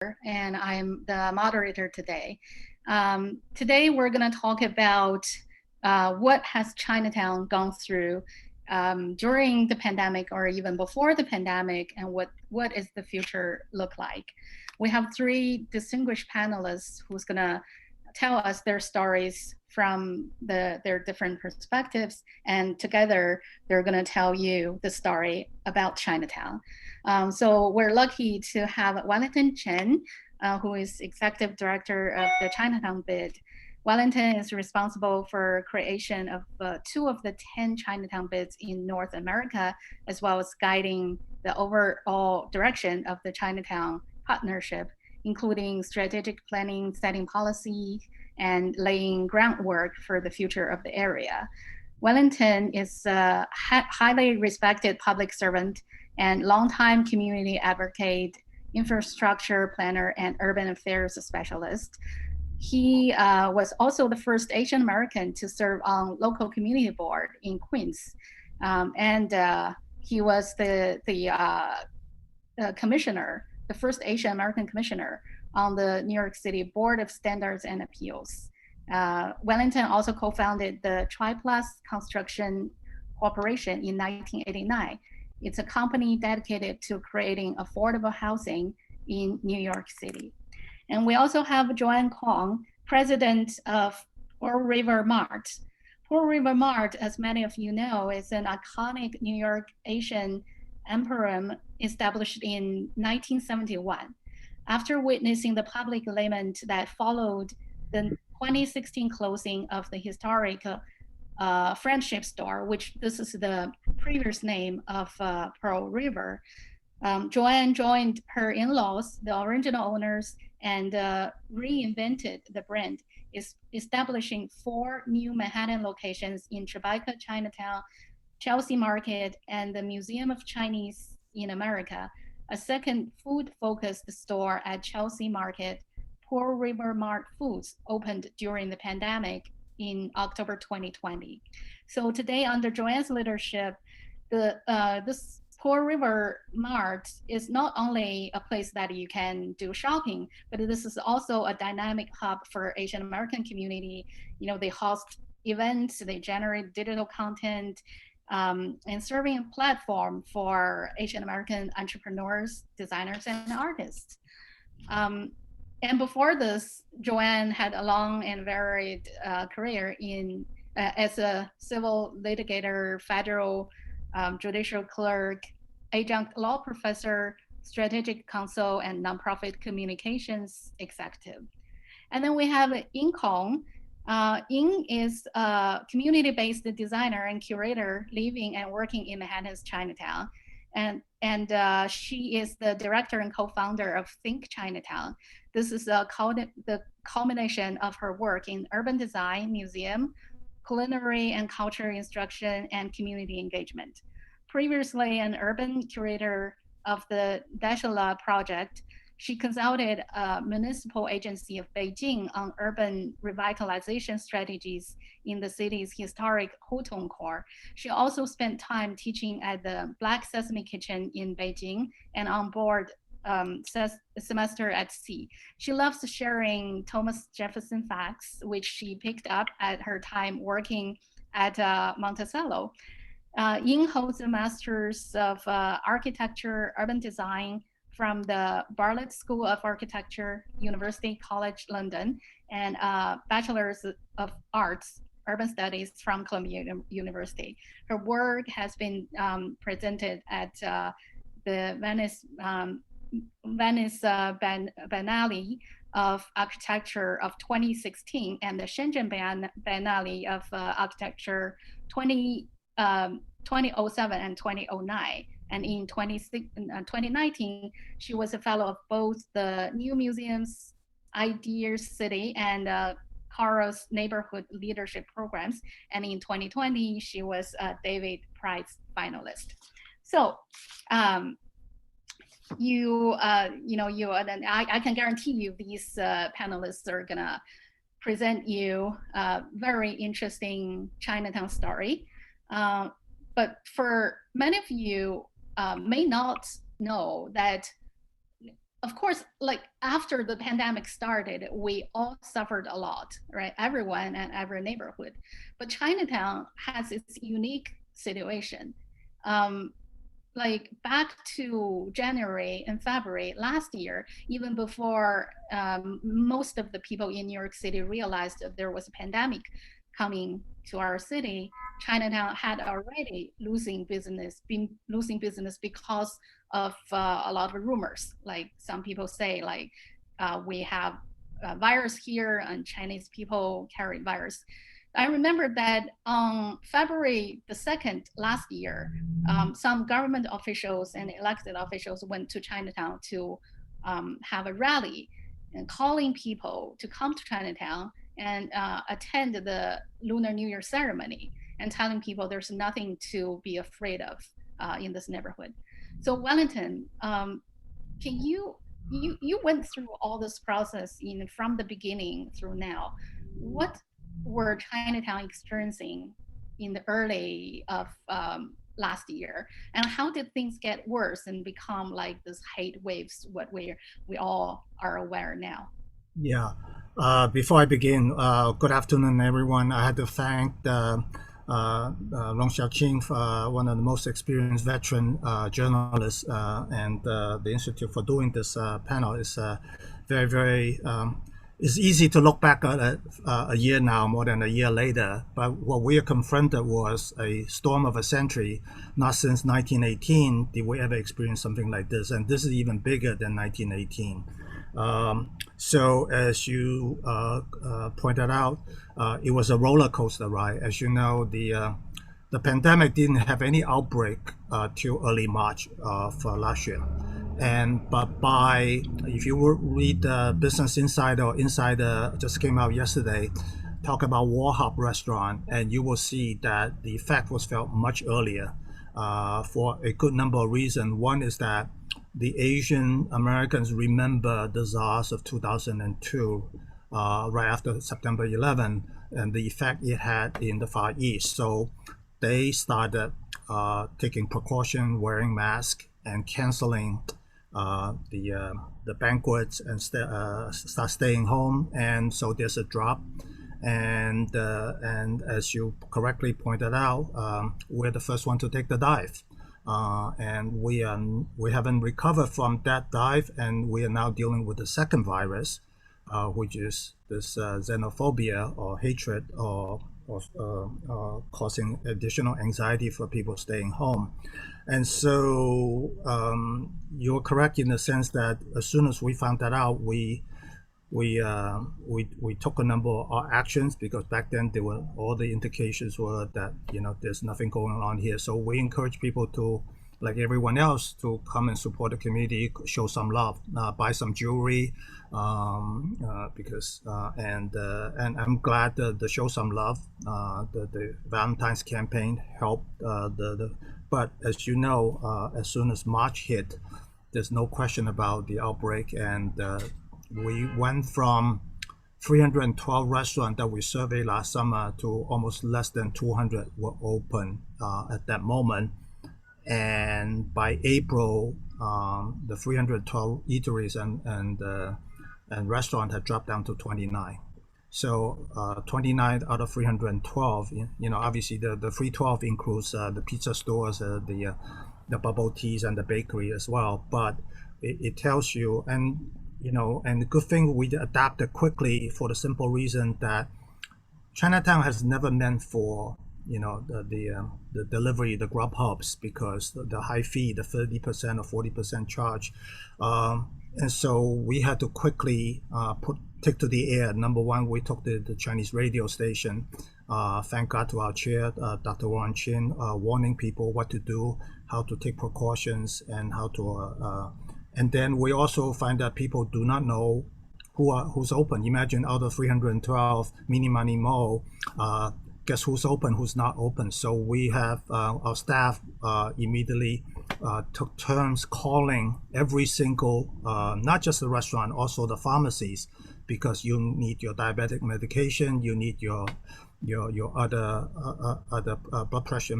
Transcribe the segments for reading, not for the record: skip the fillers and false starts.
and I'm the moderator today. Today, we're going to talk about what has Chinatown gone through during the pandemic or even before the pandemic, and what is the future look like. We have three distinguished panelists who's going to tell us their stories from their different perspectives, and together they're going to tell you the story about Chinatown. So we're lucky to have Wellington Chen, who is Executive Director of the Chinatown bid. Wellington is responsible for creation of two of the 10 Chinatown bids in North America, as well as guiding the overall direction of the Chinatown partnership, including strategic planning, setting policy, and laying groundwork for the future of the area. Wellington is a highly respected public servant and longtime community advocate, infrastructure planner, and urban affairs specialist. He was also the first Asian American to serve on local community board in Queens, and he was the commissioner, the first Asian American commissioner on the New York City Board of Standards and Appeals. Wellington also co-founded the TriPlus Construction Corporation in 1989. It's a company dedicated to creating affordable housing in New York City. And we also have Joanne Kong, president of Pearl River Mart. Pearl River Mart, as many of you know, is an iconic New York Asian emporium established in 1971. After witnessing the public lament that followed the 2016 closing of the historic Friendship Store, which this is the previous name of Pearl River, Joanne joined her in-laws, the original owners, and reinvented the brand, establishing 4 new Manhattan locations in Tribeca, Chinatown, Chelsea Market, and the Museum of Chinese in America. A second food-focused store at Chelsea Market, Pearl River Mart Foods, opened during the pandemic in October 2020. So today, under Joanne's leadership, this Pearl River Mart is not only a place that you can do shopping, but this is also a dynamic hub for Asian American community. You know, they host events, they generate digital content, and serving a platform for Asian American entrepreneurs, designers, and artists. And before this, Joanne had a long and varied career as a civil litigator, federal judicial clerk, adjunct law professor, strategic counsel, and nonprofit communications executive. And then we have Ying Kong. Ying is a community-based designer and curator living and working in Manhattan's Chinatown. And she is the director and co-founder of Think Chinatown. This is the culmination of her work in urban design, museum, culinary and culture instruction, and community engagement. Previously an urban curator of the Dashala project, she consulted a municipal agency of Beijing on urban revitalization strategies in the city's historic Hutong core. She also spent time teaching at the Black Sesame Kitchen in Beijing and on board semester at sea. She loves sharing Thomas Jefferson facts, which she picked up at her time working at Monticello. Ying holds a Master's of Architecture, Urban Design from the Bartlett School of Architecture, University College London, and Bachelor's of Arts, Urban Studies from Columbia University. Her work has been presented at the Venice Biennale of Architecture of 2016 and the Shenzhen Biennale of Architecture 2007 and 2009. And in 2019, she was a fellow of both the New Museums Ideas City and Cara's Neighborhood Leadership Programs. And in 2020, she was a David Prize finalist. So I can guarantee you these panelists are gonna present you a very interesting Chinatown story. But for many of you may not know that of course, like after the pandemic started, we all suffered a lot, right? Everyone and every neighborhood. But Chinatown has its unique situation. Um, like back to January and February last year, even before most of the people in New York City realized that there was a pandemic coming to our city, Chinatown had already been losing business because of a lot of rumors. Like some people say, like we have a virus here and Chinese people carry virus. I remember that on February the 2nd last year, some government officials and elected officials went to Chinatown to have a rally and calling people to come to Chinatown and attend the Lunar New Year ceremony and telling people there's nothing to be afraid of in this neighborhood. So Wellington, can you went through all this process from the beginning through now. What were Chinatown experiencing in the early of last year, and how did things get worse and become like this hate waves? What we all are aware now. Yeah. Before I begin, good afternoon, everyone. I had to thank Rong Xiaoqing, one of the most experienced veteran journalists, and the Institute for doing this panel. Is very, very. It's easy to look back at a year now, more than a year later. But what we are confronted was a storm of a century. Not since 1918 did we ever experience something like this, and this is even bigger than 1918. So as you pointed out, it was a roller coaster ride. As you know, the pandemic didn't have any outbreak till early March of last year, but if you read Business Insider or Insider just came out yesterday, talk about Warhop restaurant, and you will see that the effect was felt much earlier for a good number of reasons. One is that the Asian Americans remember the SARS of 2002, right after September 11, and the effect it had in the Far East. So they started taking precaution, wearing masks, and canceling the banquets and start staying home. And so there's a drop. And as you correctly pointed out, we're the first one to take the dive. And we haven't recovered from that dive, and we are now dealing with the second virus, which is this xenophobia or hatred, or causing additional anxiety for people staying home. And so you're correct in the sense that as soon as we found that out, we took a number of actions, because back then all the indications were that there's nothing going on here. So we encourage people to, like everyone else, to come and support the community, show some love, buy some jewelry, because and I'm glad the show some love. The Valentine's campaign helped. But as you know, as soon as March hit, there's no question about the outbreak, and we went from 312 restaurants that we surveyed last summer to almost less than 200 were open at that moment. And by April, the 312 eateries and restaurants had dropped down to 29. So 29 out of 312. Obviously the 312 includes the pizza stores, the bubble teas, and the bakery as well. But it tells you, and the good thing, we adapted quickly for the simple reason that Chinatown has never meant for the delivery, the grub hubs, because the high fee, the 30% or 40% charge, and so we had to quickly take to the air. Number one, we took the Chinese radio station. Thank God to our chair, Dr. Warren Chin, warning people what to do, how to take precautions, and how to. And then we also find that people do not know who's open. Imagine out of 312 mini money mall, guess who's open, who's not open. So we have our staff immediately took turns calling every single, not just the restaurant, also the pharmacies, because you need your diabetic medication, you need your other blood pressure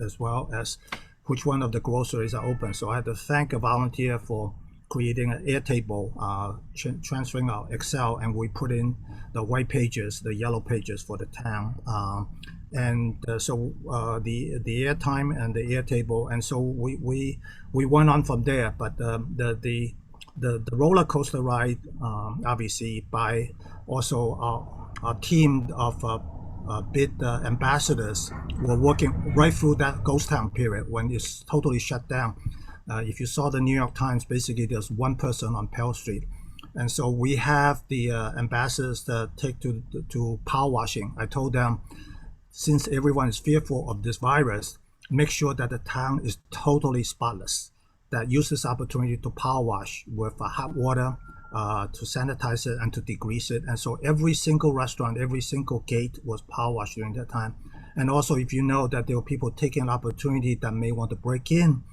as well as which one of the groceries are open. So I had to thank a volunteer for creating an Airtable, transferring our Excel, and we put in the white pages, the yellow pages for the town. The airtime and the Airtable, and so we went on from there. But the roller coaster ride, obviously, by also our team of bid ambassadors were working right through that ghost town period when it's totally shut down. If you saw the New York Times, basically there's one person on Pell Street. And so we have the ambassadors that take to power washing. I told them, since everyone is fearful of this virus, make sure that the town is totally spotless. That use this opportunity to power wash with hot water, to sanitize it and to degrease it. And so every single restaurant, every single gate was power washed during that time. And also, if you know that there were people taking an opportunity that may want to break in,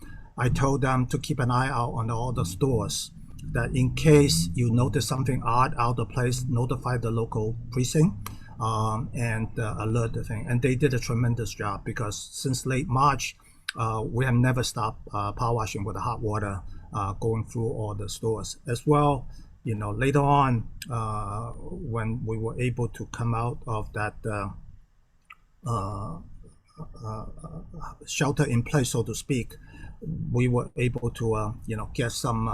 I told them to keep an eye out on all the stores, that in case you notice something odd out of place, notify the local precinct and alert the thing. And they did a tremendous job, because since late March, we have never stopped power washing with the hot water going through all the stores. As well, later on, when we were able to come out of that shelter in place, so to speak, we were able to get some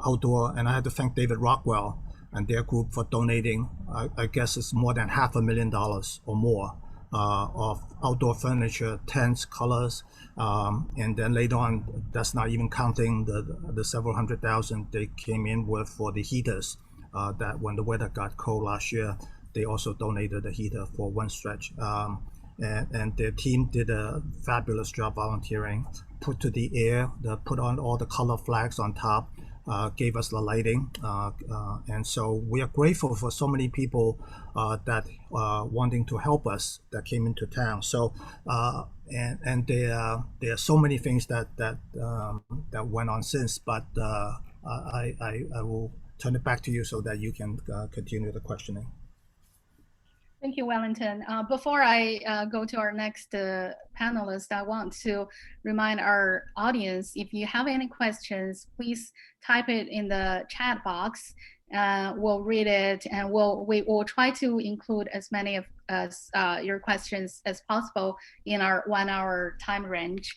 outdoor, and I had to thank David Rockwell and their group for donating, I guess it's more than $500,000 or more of outdoor furniture, tents, colors, and then later on, that's not even counting the several $100,000 they came in with for the heaters, that when the weather got cold last year, they also donated the heater for one stretch. And their team did a fabulous job volunteering, put to the air, put on all the color flags on top, gave us the lighting, and so we are grateful for so many people that wanting to help us that came into town. So and there are so many things that went on since, but I will turn it back to you so that you can continue the questioning. Thank you, Wellington. Before I go to our next panelist, I want to remind our audience, if you have any questions, please type it in the chat box. We'll read it, and we'll try to include as many of your questions as possible in our 1 hour time range.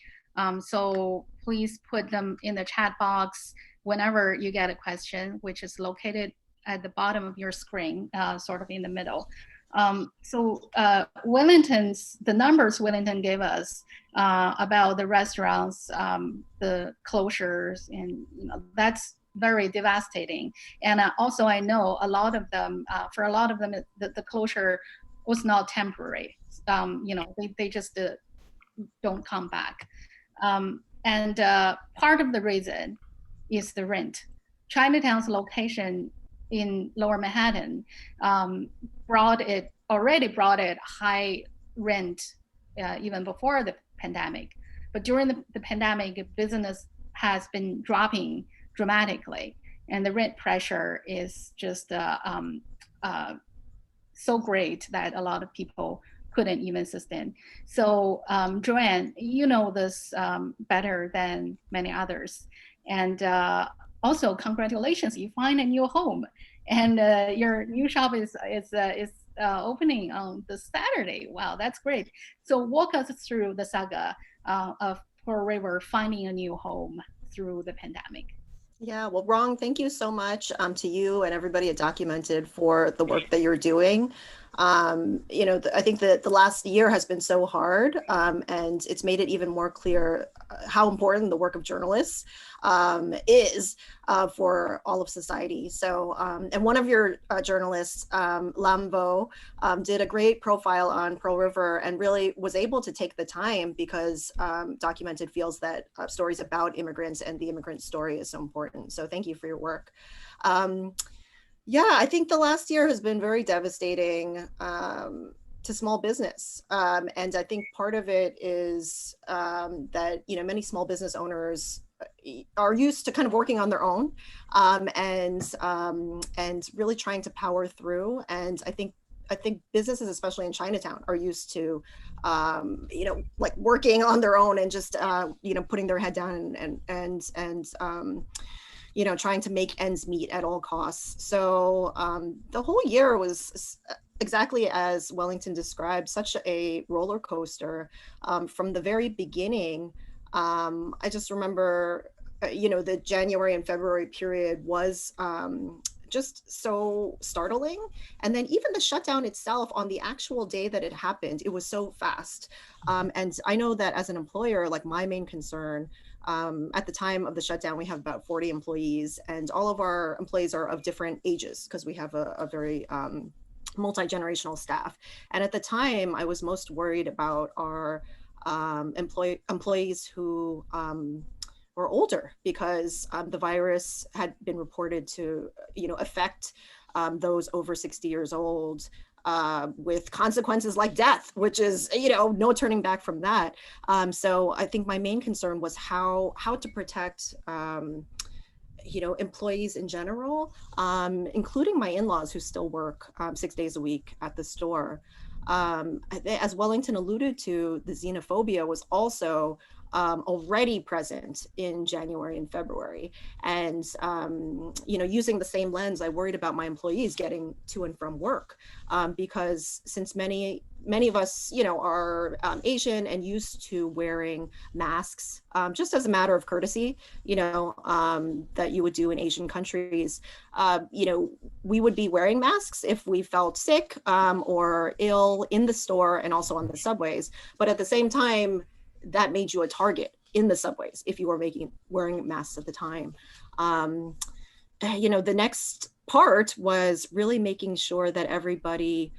So please put them in the chat box whenever you get a question, which is located at the bottom of your screen, sort of in the middle. The numbers Wellington gave us about the restaurants, the closures, and that's very devastating. And also, I know a lot of them, for a lot of them, the closure was not temporary. They just don't come back. And part of the reason is the rent. Chinatown's location in Lower Manhattan already brought it high rent even before the pandemic. But during the pandemic, business has been dropping dramatically, and the rent pressure is just so great that a lot of people couldn't even sustain. So Joanne, you know this better than many others. And also, congratulations, you find a new home, and your new shop is opening on this Saturday. Wow, that's great. So walk us through the saga of Pearl River finding a new home through the pandemic. Yeah, well, Rong, thank you so much to you and everybody at Documented for the work that you're doing. I think that the last year has been so hard, and it's made it even more clear how important the work of journalists is for all of society. So, and one of your journalists, Lambo, did a great profile on Pearl River and really was able to take the time because Documented feels that stories about immigrants and the immigrant story is so important. So thank you for your work. Yeah, I think the last year has been very devastating to small business. And I think part of it is that, many small business owners are used to kind of working on their own and really trying to power through. And I think businesses, especially in Chinatown, are used to, like working on their own and just, putting their head down and trying to make ends meet at all costs. So the whole year was exactly as Wellington described, such a roller coaster from the very beginning. I just remember, the January and February period was just so startling. And then even the shutdown itself, on the actual day that it happened, it was so fast. And I know that as an employer, like my main concern at the time of the shutdown, we have about 40 employees, and all of our employees are of different ages because we have a very multi-generational staff. And at the time, I was most worried about our employees who were older, because the virus had been reported to, affect those over 60 years old, with consequences like death, which is, no turning back from that. So I think my main concern was how to protect employees in general, including my in-laws who still work 6 days a week at the store. As Wellington alluded to, the xenophobia was also already present in January and February. And, using the same lens, I worried about my employees getting to and from work, because since many of us, are Asian and used to wearing masks, just as a matter of courtesy, that you would do in Asian countries. We would be wearing masks if we felt sick or ill in the store and also on the subways. But at the same time, that made you a target in the subways if you were wearing masks at the time. The next part was really making sure that everybody,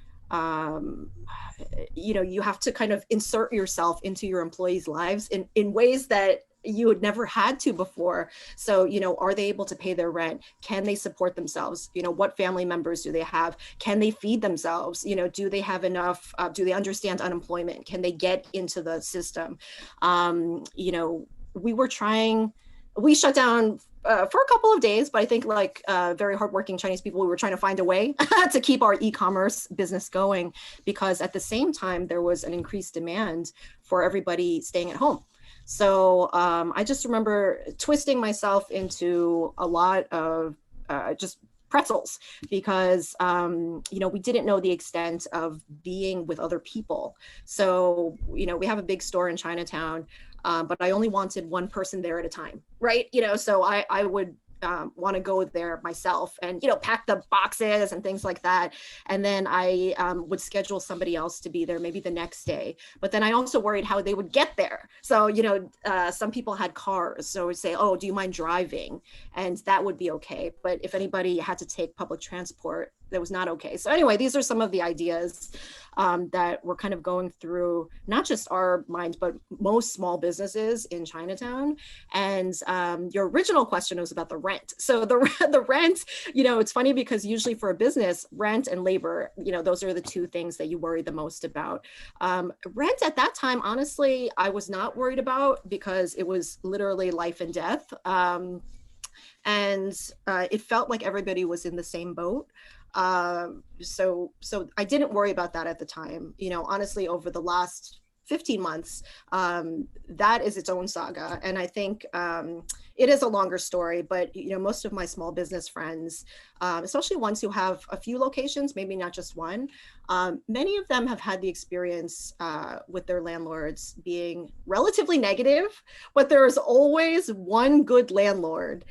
you have to kind of insert yourself into your employees' lives in ways that you had never had to before. So, are they able to pay their rent? Can they support themselves? What family members do they have? Can they feed themselves? Do they have enough? Do they understand unemployment? Can they get into the system? We shut down for a couple of days, but I think like very hardworking Chinese people, we were trying to find a way to keep our e-commerce business going, because at the same time, there was an increased demand for everybody staying at home. So I just remember twisting myself into a lot of just pretzels, because we didn't know the extent of being with other people. So we have a big store in Chinatown, but I only wanted one person there at a time, right? So I would want to go there myself and pack the boxes and things like that, and then I would schedule somebody else to be there maybe the next day. But then I also worried how they would get there. So some people had cars, so I would say, oh, do you mind driving? And that would be okay, but if anybody had to take public transport, that was not okay. So anyway, these are some of the ideas that we're kind of going through, not just our minds, but most small businesses in Chinatown. And your original question was about the rent. So the rent, it's funny because usually for a business, rent and labor, those are the two things that you worry the most about. Rent at that time, honestly, I was not worried about, because it was literally life and death. And it felt like everybody was in the same boat. So I didn't worry about that at the time. Honestly, over the last 15 months, that is its own saga. And I think it is a longer story, but most of my small business friends, especially ones who have a few locations, maybe not just one, many of them have had the experience with their landlords being relatively negative, but there's always one good landlord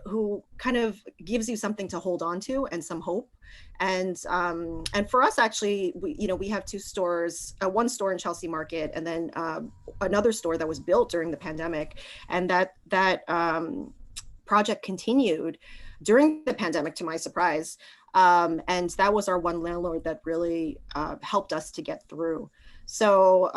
who kind of gives you something to hold on to and some hope. And for us, actually, we have two stores, one store in Chelsea Market, and then another store that was built during the pandemic. And that project continued during the pandemic, to my surprise. And that was our one landlord that really helped us to get through. So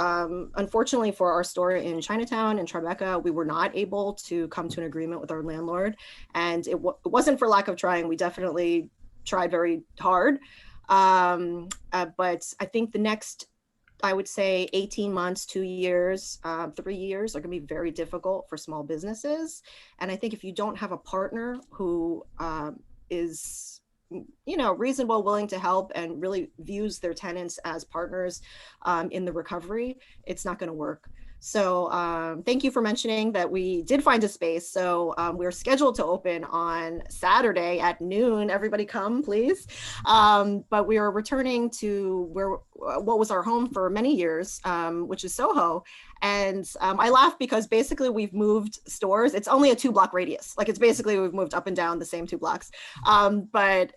unfortunately for our store in Chinatown and Tribeca, we were not able to come to an agreement with our landlord. And it wasn't for lack of trying. We definitely tried very hard. But I think the next, I would say 18 months, 2 years, 3 years are going to be very difficult for small businesses. And I think if you don't have a partner who is reasonable, willing to help, and really views their tenants as partners in the recovery, it's not going to work. So thank you for mentioning that we did find a space. So we're scheduled to open on Saturday at noon. Everybody come, please. But we are returning to what was our home for many years, which is Soho. And I laugh because basically we've moved stores. It's only a 2-block radius. Like it's basically we've moved up and down the same 2 blocks. But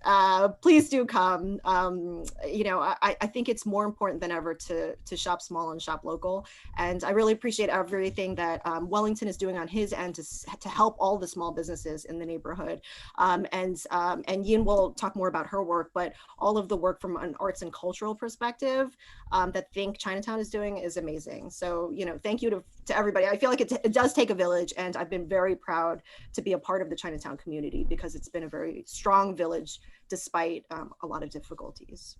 please do come. I think it's more important than ever to shop small and shop local. And I really appreciate everything that Wellington is doing on his end to help all the small businesses in the neighborhood. And Yin will talk more about her work, but all of the work from an arts and cultural perspective that Think Chinatown is doing is amazing. So, thank you to everybody. I feel like it does take a village, and I've been very proud to be a part of the Chinatown community because it's been a very strong village despite a lot of difficulties.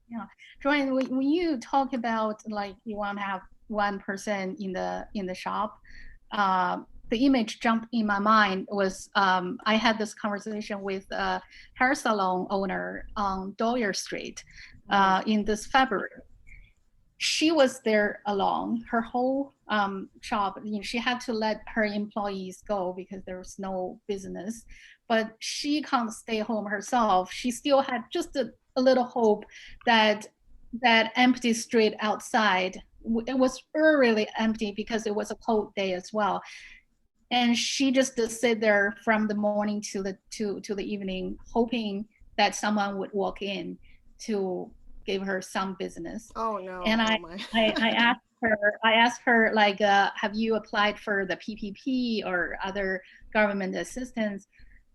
Yeah, Joanne, when you talk about like you want to have one person in the shop, the image jumped in my mind was I had this conversation with a hair salon owner on Dwyer Street in this February. She was there alone. Her whole shop, she had to let her employees go because there was no business, but she can't stay home herself. She still had just a little hope that that empty street outside, it was really empty because it was a cold day as well. And she just sit there from the morning to the evening, hoping that someone would walk in to give her some business. Oh no! And I asked her like, have you applied for the PPP or other government assistance?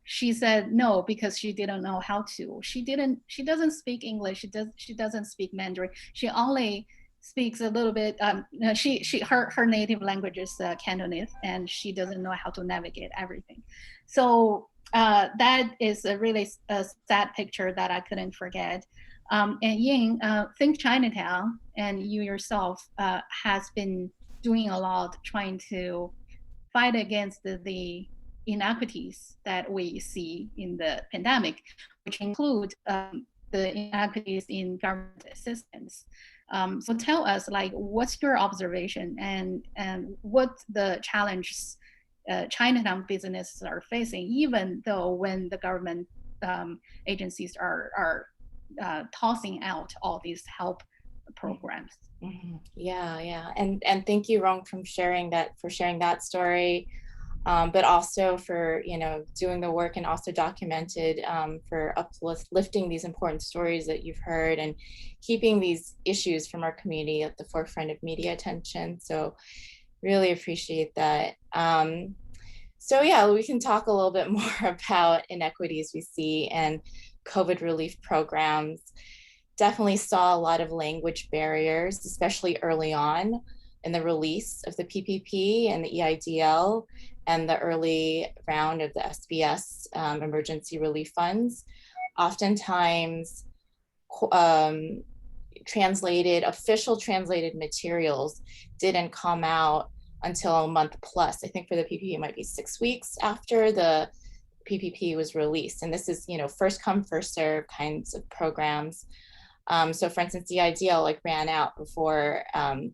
She said no because she didn't know how to. She doesn't speak English. She doesn't speak Mandarin. She only speaks a little bit. Her native language is Cantonese, and she doesn't know how to navigate everything. So that is a really sad picture that I couldn't forget. And Ying, Think Chinatown and you yourself has been doing a lot trying to fight against the inequities that we see in the pandemic, which include the inequities in government assistance. So tell us, like, what's your observation and what the challenges Chinatown businesses are facing, even though when the government agencies are tossing out all these help programs. Mm-hmm. Yeah. And thank you, Rong, for sharing that story. But also for doing the work and also documented for uplifting these important stories that you've heard and keeping these issues from our community at the forefront of media attention. So really appreciate that. So yeah, we can talk a little bit more about inequities we see and COVID relief programs. Definitely saw a lot of language barriers, especially early on in the release of the PPP and the EIDL and the early round of the SBS emergency relief funds. Oftentimes, official translated materials didn't come out until a month plus. I think for the PPP, it might be 6 weeks after the PPP was released. And this is, first come, first serve kinds of programs. So for instance, the EIDL ran out before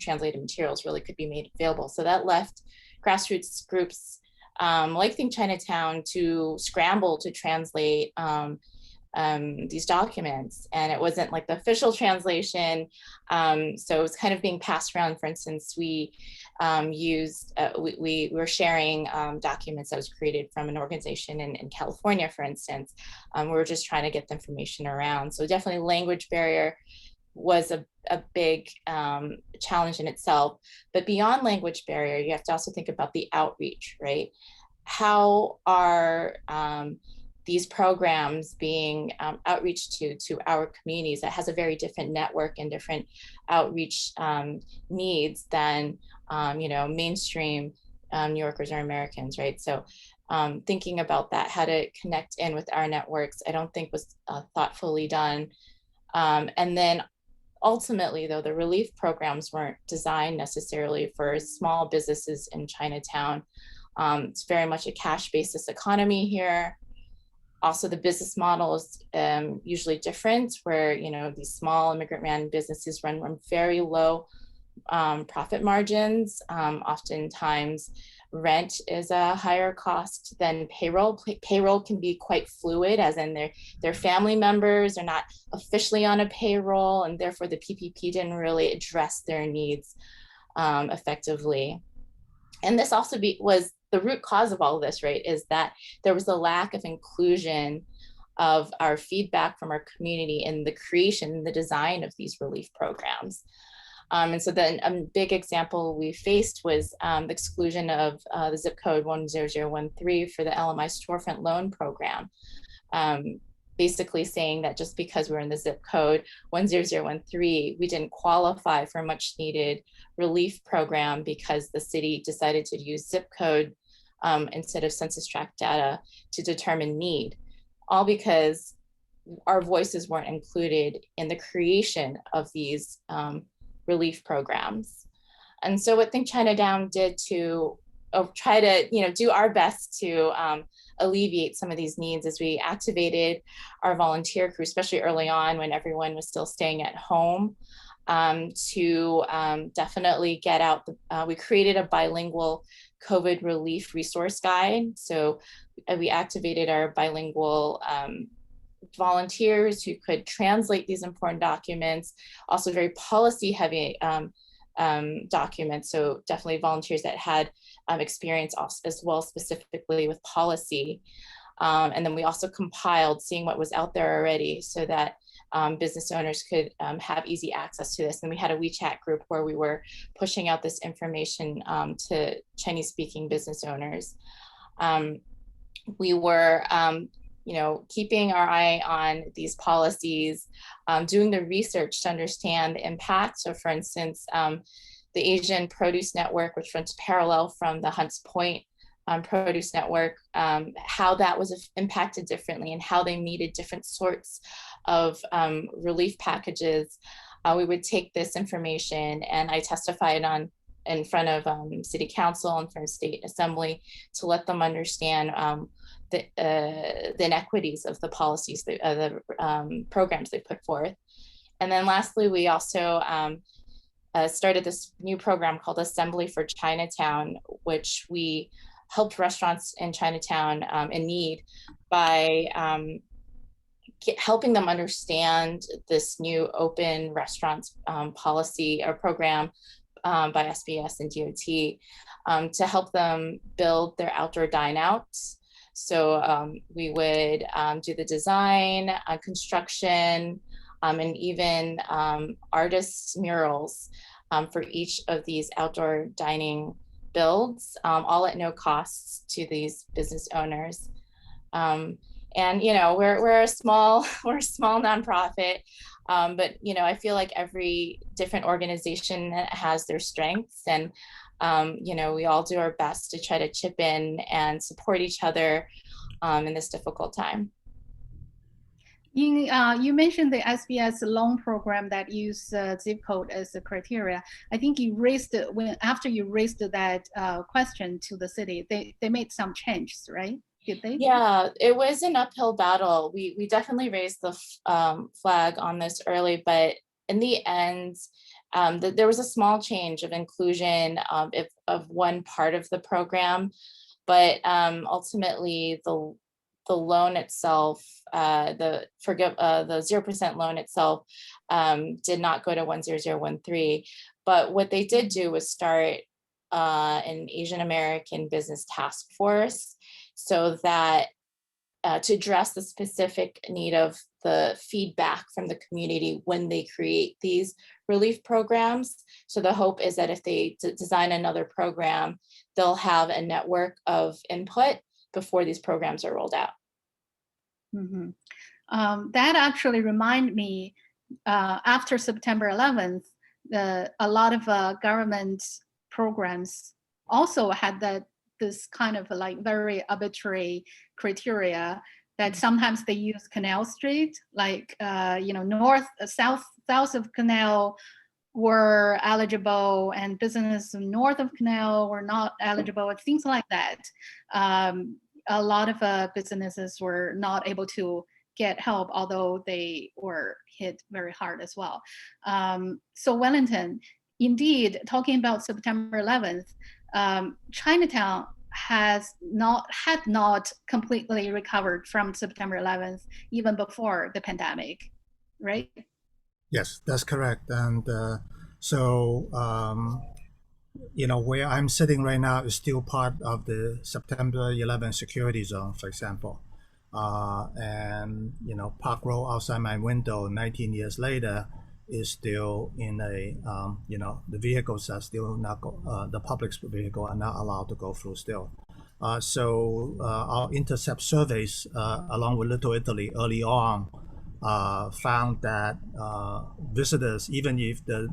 translated materials really could be made available. So that left grassroots groups like Think Chinatown to scramble to translate these documents, and it wasn't like the official translation. So it was kind of being passed around. For instance, we were sharing documents that was created from an organization in California, for instance. We were just trying to get the information around. So definitely language barrier was a big challenge in itself. But beyond language barrier, you have to also think about the outreach, right? How are these programs being outreach to our communities that has a very different network and different outreach needs than mainstream New Yorkers or Americans, right? So thinking about that, how to connect in with our networks, I don't think was thoughtfully done. And then ultimately, though, the relief programs weren't designed necessarily for small businesses in Chinatown. It's very much a cash basis economy here. Also, the business model is usually different, where these small immigrant-run businesses run very low profit margins. Oftentimes, rent is a higher cost than payroll. Payroll can be quite fluid, as in their family members are not officially on a payroll, and therefore the PPP didn't really address their needs effectively. And this also was the root cause of all of this, right? Is that there was a lack of inclusion of our feedback from our community in the creation, the design of these relief programs. And so then a big example we faced was the exclusion of the zip code 10013 for the LMI storefront loan program. Basically saying that just because we're in the zip code 10013, we didn't qualify for a much needed relief program because the city decided to use zip code instead of census tract data to determine need, all because our voices weren't included in the creation of these relief programs. And so what Think Chinatown did to try to do our best to alleviate some of these needs is we activated our volunteer crew, especially early on when everyone was still staying at home, to definitely get out. We created a bilingual COVID relief resource guide. So we activated our bilingual volunteers who could translate these important documents, also very policy heavy documents. So definitely volunteers that had experience as well, specifically with policy. And then we also compiled seeing what was out there already so that business owners could have easy access to this. And we had a WeChat group where we were pushing out this information to Chinese speaking business owners. We were keeping our eye on these policies, doing the research to understand the impact. So for instance, the Asian Produce Network, which runs parallel from the Hunts Point Produce Network, how that was impacted differently and how they needed different sorts of relief packages. We would take this information, and I testified in front of city council and front of state assembly to let them understand the inequities of the policies, the programs they put forth. And then lastly, we also started this new program called Assembly for Chinatown, which we helped restaurants in Chinatown in need by helping them understand this new open restaurants policy or program by SBS and DOT to help them build their outdoor dine outs. So we would do the design, construction, and even artists' murals for each of these outdoor dining builds, all at no costs to these business owners. And we're a small nonprofit, but I feel like every different organization has their strengths, and we all do our best to try to chip in and support each other in this difficult time. You mentioned the SBS loan program that use zip code as a criteria. I think you raised it after you raised that question to the city. They made some changes, right? Did they? Yeah, it was an uphill battle. We definitely raised the flag on this early, but in the end, there was a small change of inclusion of one part of the program, but ultimately the loan itself, the 0% loan itself did not go to 10013. But what they did do was start an Asian American business task force so that to address the specific need of the feedback from the community when they create these relief programs. So the hope is that if they design another program, they'll have a network of input before these programs are rolled out. Mm-hmm. That actually reminded me, after September 11th, a lot of government programs also had this kind of like very arbitrary criteria that sometimes they use Canal Street, like south of Canal were eligible and business north of Canal were not eligible, and things like that. A lot of businesses were not able to get help, although they were hit very hard as well. So Wellington, indeed, talking about September 11th, Chinatown had not completely recovered from September 11th, even before the pandemic, right? Yes, that's correct. And so, where I'm sitting right now is still part of the September 11th security zone, for example. And, Park Row outside my window 19 years later is still in the vehicles are still not, the public's vehicle are not allowed to go through still. So our intercept surveys, along with Little Italy early on, found that visitors, even if the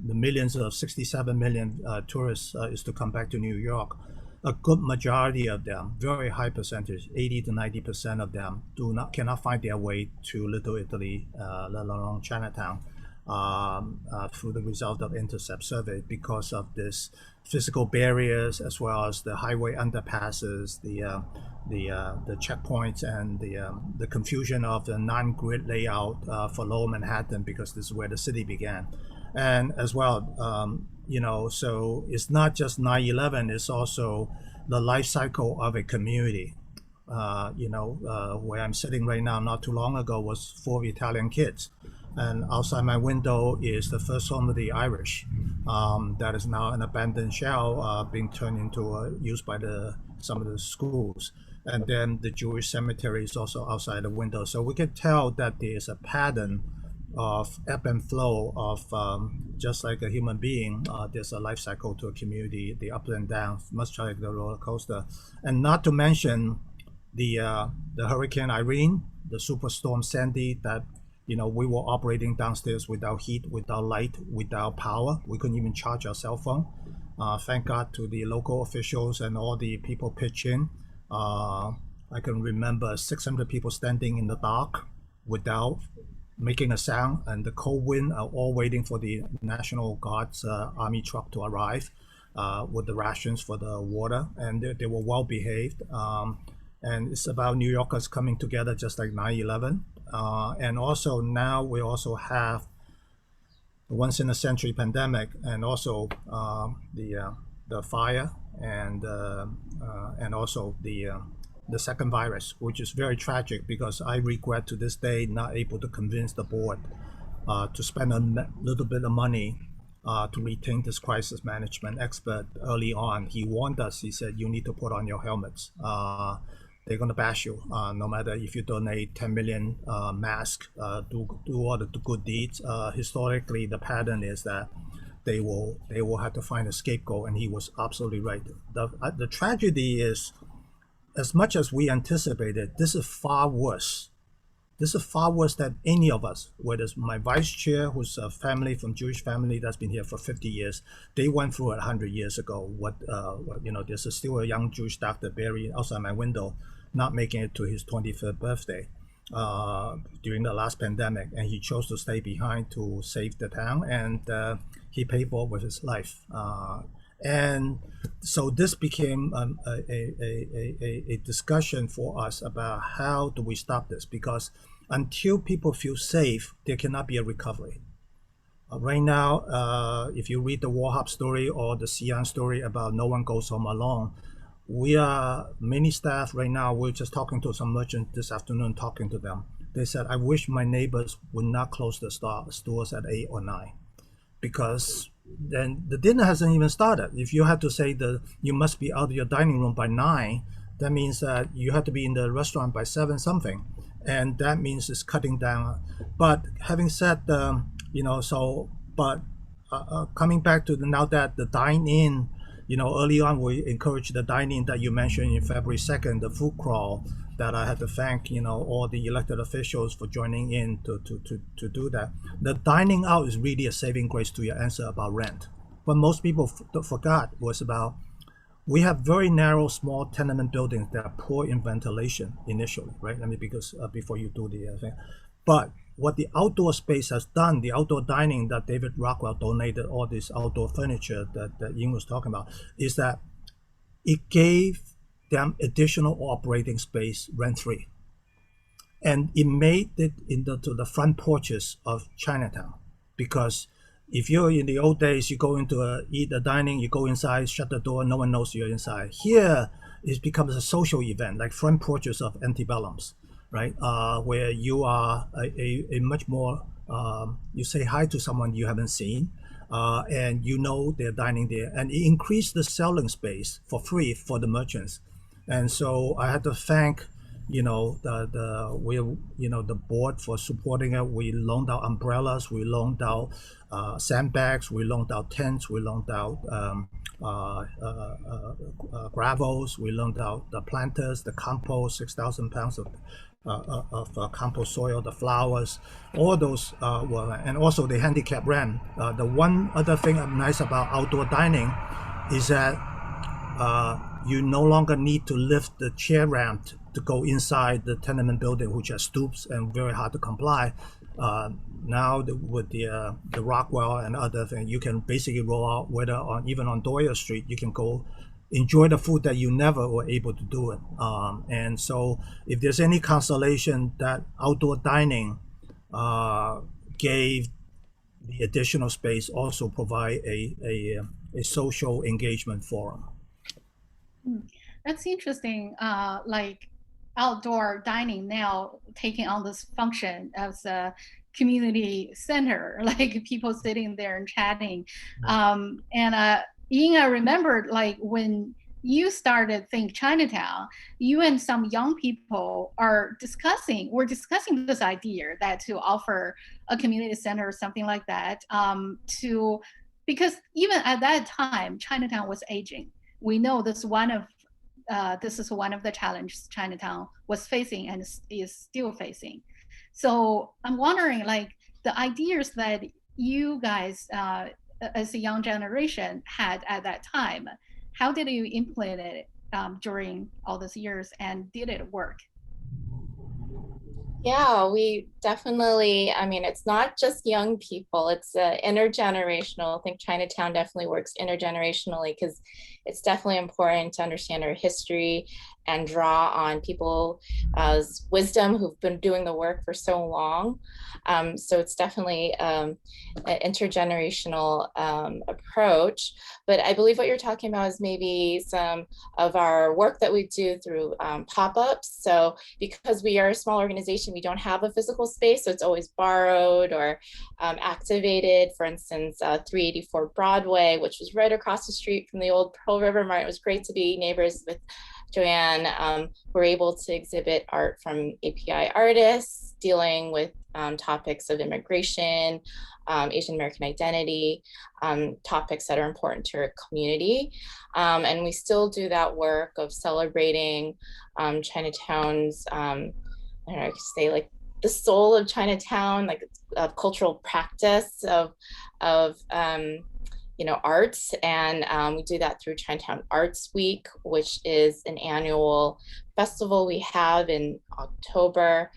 millions of 67 million tourists is to come back to New York, a good majority of them, very high percentage, 80 to 90% of them, cannot find their way to Little Italy, let alone Chinatown, through the result of intercept survey because of this physical barriers as well as the highway underpasses, the checkpoints, and the confusion of the non-grid layout for Lower Manhattan, because this is where the city began, and as well, so it's not just 9/11; it's also the life cycle of a community. Where I'm sitting right now, not too long ago, was 4 Italian kids. And outside my window is the first home of the Irish. That is now an abandoned shell being turned into used by some of the schools. And then the Jewish cemetery is also outside the window. So we can tell that there is a pattern of ebb and flow of just like a human being. There's a life cycle to a community, the up and down, much like the roller coaster. And not to mention the Hurricane Irene, the Superstorm Sandy, that we were operating downstairs without heat, without light, without power. We couldn't even charge our cell phone. Thank God to the local officials and all the people pitch in. I can remember 600 people standing in the dark without making a sound, and the cold wind are all waiting for the National Guard's army truck to arrive with the rations for the water, and they were well behaved. And it's about New Yorkers coming together, just like 9/11. And also now we also have the once in a century pandemic, and also the fire, and also the second virus, which is very tragic, because I regret to this day not able to convince the board to spend a little bit of money to retain this crisis management expert early on. He warned us. He said, you need to put on your helmets. They're going to bash you, no matter if you donate 10 million masks, do all the good deeds. Historically, the pattern is that they will have to find a scapegoat, and he was absolutely right. The tragedy is, as much as we anticipated, this is far worse. This is far worse than any of us. Whether it's my vice chair, who's a family from Jewish family that's been here for 50 years, they went through it 100 years ago. There's still a young Jewish doctor buried outside my window, not making it to his 25th birthday during the last pandemic, and he chose to stay behind to save the town, and he paid for it with his life. And so this became a discussion for us about how do we stop this, because until people feel safe, there cannot be a recovery. Right now, if you read the Warhap story or the Xi'an story about no one goes home alone, many staff right now, we're just talking to some merchants this afternoon, talking to them. They said, I wish my neighbors would not close the stores at 8 or 9, because then the dinner hasn't even started. If you have to say that you must be out of your dining room by 9, that means that you have to be in the restaurant by 7 something, and that means it's cutting down. But having said, coming back to now that the dine-in, early on we encouraged the dine-in that you mentioned in February 2nd, the food crawl, that I had to thank all the elected officials for joining in to do that. The dining out is really a saving grace to your answer about rent. What most people forgot was about, we have very narrow, small tenement buildings that are poor in ventilation initially, right? Because before you do the thing. But what the outdoor space has done, the outdoor dining that David Rockwell donated, all this outdoor furniture that Ying was talking about, is that it gave them additional operating space rent-free, and it made it into the front porches of Chinatown, because if you're in the old days, you go into eat a dining, you go inside, shut the door, no one knows you're inside. Here, it becomes a social event, like front porches of antebellums, right? Where you are a much more, you say hi to someone you haven't seen, and you know they're dining there, and it increased the selling space for free for the merchants. And so I had to thank, the board for supporting it. We loaned out umbrellas, we loaned out sandbags, we loaned out tents, we loaned out gravels, we loaned out the planters, the compost, 6,000 pounds of compost soil, the flowers, all those were, and also the handicap ramp. The one other thing nice about outdoor dining is that you no longer need to lift the chair ramp to go inside the tenement building, which has stoops and very hard to comply. Now with the Rockwell and other things, you can basically roll out, whether even on Doyle Street, you can go enjoy the food that you never were able to do it. And so if there's any consolation, that outdoor dining gave the additional space, also provide a social engagement forum. That's interesting. Like outdoor dining now taking on this function as a community center, like people sitting there and chatting. Ying, I remembered like when you started Think Chinatown, you and some young people were discussing this idea that to offer a community center or something like that, because even at that time, Chinatown was aging. We know this is one of the challenges Chinatown was facing and is still facing. So I'm wondering, like, the ideas that you guys, as a young generation, had at that time, how did you implement it during all these years, and did it work? Yeah, we definitely, I mean, it's not just young people, it's intergenerational. I think Chinatown definitely works intergenerationally because it's definitely important to understand our history and draw on people's wisdom who've been doing the work for so long. So it's definitely an intergenerational approach. But I believe what you're talking about is maybe some of our work that we do through pop-ups. So because we are a small organization, we don't have a physical space, so it's always borrowed or activated. For instance, 384 Broadway, which was right across the street from the old Pearl River Mart. It was great to be neighbors with Joanne. We're able to exhibit art from API artists dealing with topics of immigration, Asian American identity, topics that are important to our community. And we still do that work of celebrating Chinatown's, I don't know, I could say like the soul of Chinatown, like a cultural practice of arts. And we do that through Chinatown Arts Week, which is an annual festival we have in October,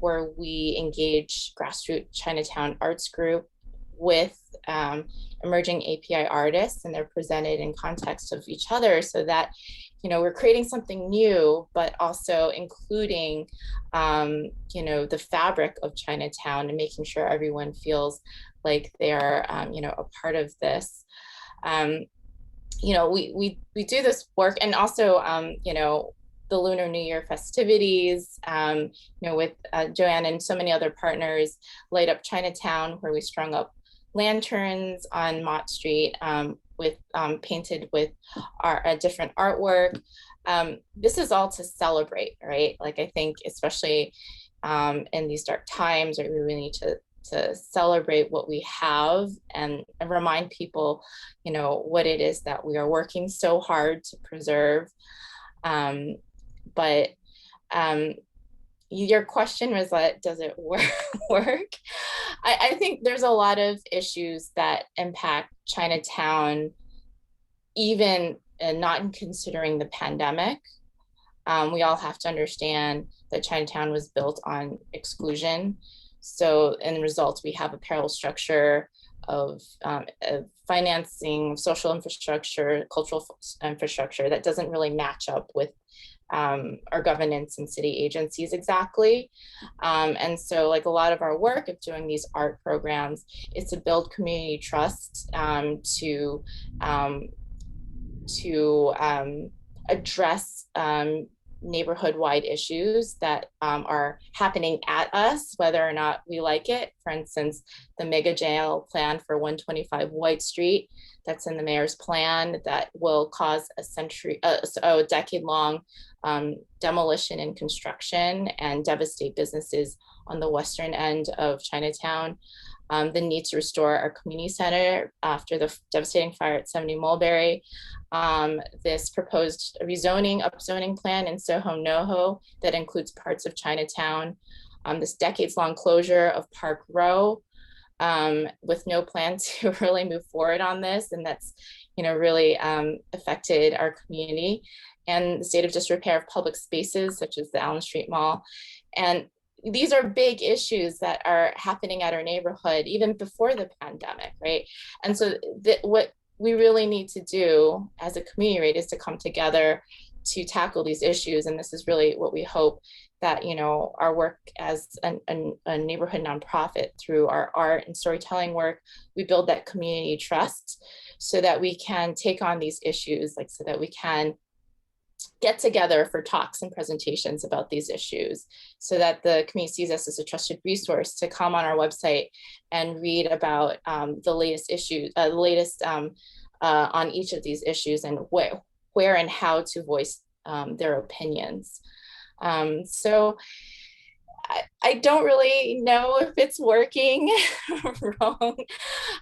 where we engage grassroots Chinatown arts group with emerging API artists, and they're presented in context of each other so that, we're creating something new, but also including, the fabric of Chinatown and making sure everyone feels like they're, a part of this. We do this work, and also, the Lunar New Year festivities, with Joanne and so many other partners, Light Up Chinatown, where we strung up lanterns on Mott Street with painted with different artwork. This is all to celebrate, right? Like, I think especially in these dark times, we really need to celebrate what we have and remind people, what it is that we are working so hard to preserve. But your question was like, does it work? I think there's a lot of issues that impact Chinatown, even not considering the pandemic. We all have to understand that Chinatown was built on exclusion. So in the results, we have a parallel structure of financing, social infrastructure, cultural infrastructure that doesn't really match up with our governance and city agencies exactly. And so like a lot of our work of doing these art programs is to build community trust, to address neighborhood-wide issues that are happening at us, whether or not we like it. For instance, the mega jail plan for 125 White Street, that's in the mayor's plan, that will cause a decade-long demolition and construction and devastate businesses on the western end of Chinatown. The need to restore our community center after the devastating fire at 70 Mulberry. This proposed rezoning, upzoning plan in Soho NoHo that includes parts of Chinatown. This decades-long closure of Park Row with no plan to really move forward on this, and that's really affected our community. And the state of disrepair of public spaces such as the Allen Street Mall. And these are big issues that are happening at our neighborhood even before the pandemic, right? And so what we really need to do as a community, right, is to come together to tackle these issues. And this is really what we hope that, our work as a neighborhood nonprofit, through our art and storytelling work, we build that community trust so that we can take on these issues, so that we can get together for talks and presentations about these issues, so that the community sees us as a trusted resource to come on our website and read about the latest issues, on each of these issues, and where and how to voice their opinions. So I don't really know if it's working wrong.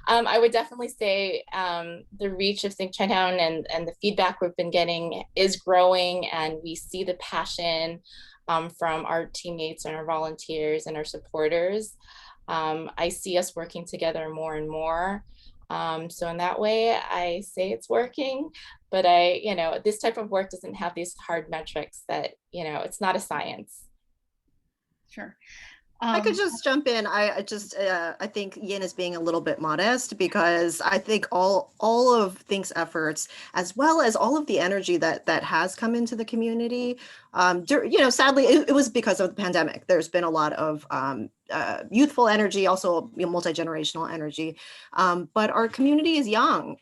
I would definitely say the reach of Think Chinatown and the feedback we've been getting is growing, and we see the passion from our teammates and our volunteers and our supporters. I see us working together more and more. So in that way, I say it's working, but this type of work doesn't have these hard metrics that, it's not a science. Sure. I could just jump in. I think Yin is being a little bit modest, because I think all of Think's efforts, as well as all of the energy that has come into the community, sadly, it was because of the pandemic. There's been a lot of youthful energy, also multi-generational energy, but our community is young.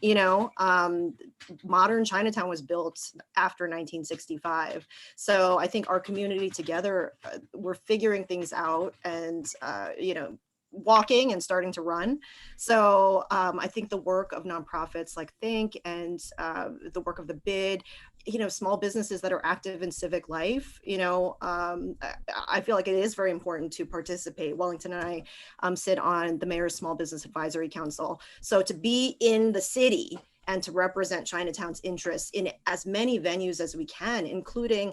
Modern Chinatown was built after 1965, so I think our community together, we're figuring things out, and walking and starting to run. So I think the work of nonprofits like Think, and the work of the Bid, small businesses that are active in civic life, I feel like it is very important to participate. Wellington and I sit on the Mayor's Small Business Advisory Council. So to be in the city and to represent Chinatown's interests in as many venues as we can, including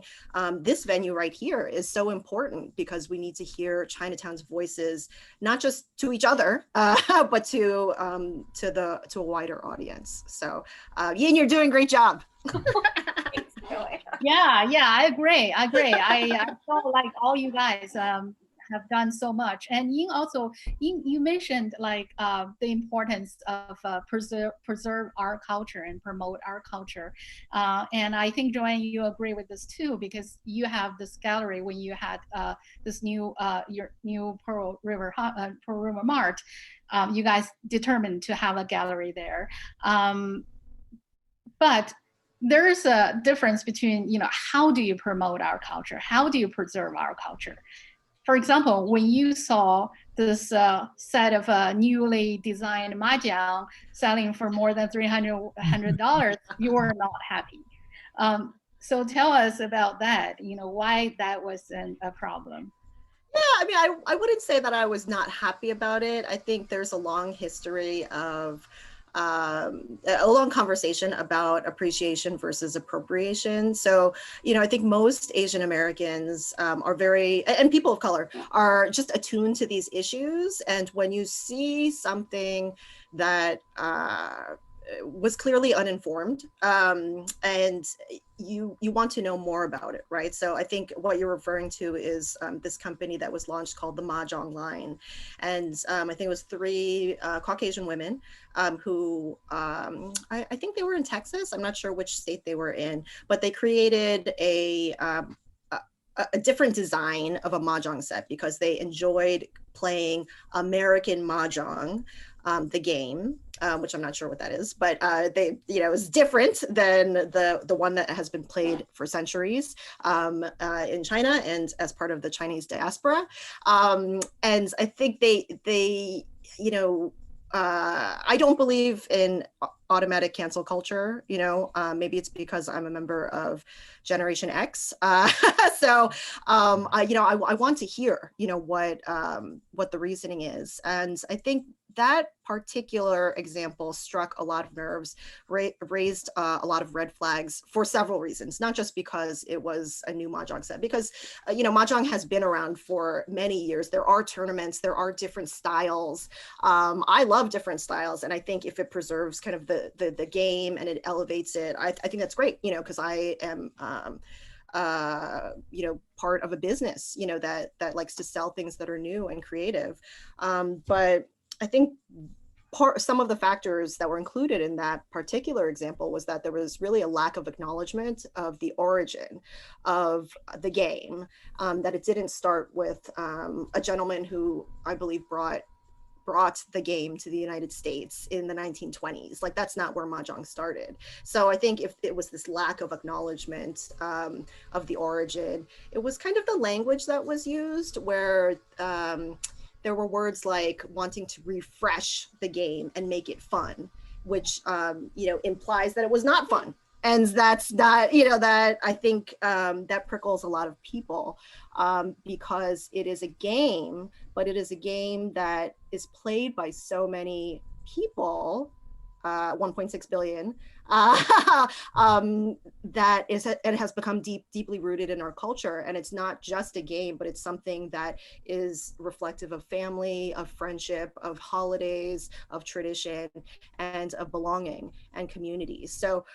this venue right here, is so important, because we need to hear Chinatown's voices, not just to each other, but to a wider audience. So Yin, you're doing a great job. Yeah, I agree. I felt like all you guys have done so much. And you mentioned the importance of preserve our culture and promote our culture. And I think, Joanne, you agree with this too, because you have this gallery when you had this your new Pearl River Mart. You guys determined to have a gallery there. But there's a difference between, how do you promote our culture? How do you preserve our culture? For example, when you saw this set of newly designed mahjong selling for more than $300, you were not happy. So tell us about that, why that was a problem. Yeah, I mean, I wouldn't say that I was not happy about it. I think there's a long history of a long conversation about appreciation versus appropriation. So, I think most Asian Americans are and people of color are just attuned to these issues. And when you see something that was clearly uninformed, and you want to know more about it, right? So I think what you're referring to is this company that was launched called the Mahjong Line, and I think it was three Caucasian women who I think they were in Texas. I'm not sure which state they were in, but they created a different design of a mahjong set because they enjoyed playing American mahjong, the game, which I'm not sure what that is, but they, you know, is different than the one that has been played for centuries in China and as part of the Chinese diaspora. And I think they, you know, I don't believe in automatic cancel culture. You know, maybe it's because I'm a member of Generation X. So, you know, I want to hear, you know, what the reasoning is. And I think that particular example struck a lot of nerves, raised a lot of red flags for several reasons, not just because it was a new mahjong set, because, you know, mahjong has been around for many years. There are tournaments, there are different styles. I love different styles. And I think if it preserves kind of the game and it elevates it, I think that's great, you know, because I am, you know, part of a business, you know, that likes to sell things that are new and creative. But I think some of the factors that were included in that particular example was that there was really a lack of acknowledgement of the origin of the game, that it didn't start with a gentleman who I believe brought the game to the United States in the 1920s. Like, that's not where mahjong started. So I think if it was this lack of acknowledgement of the origin, it was kind of the language that was used where there were words like wanting to refresh the game and make it fun, which, you know, implies that it was not fun. And that's not, you know, that I think that prickles a lot of people because it is a game, but it is a game that is played by so many people, 1.6 billion, that it has become deeply rooted in our culture. And it's not just a game, but it's something that is reflective of family, of friendship, of holidays, of tradition, and of belonging and communities. So,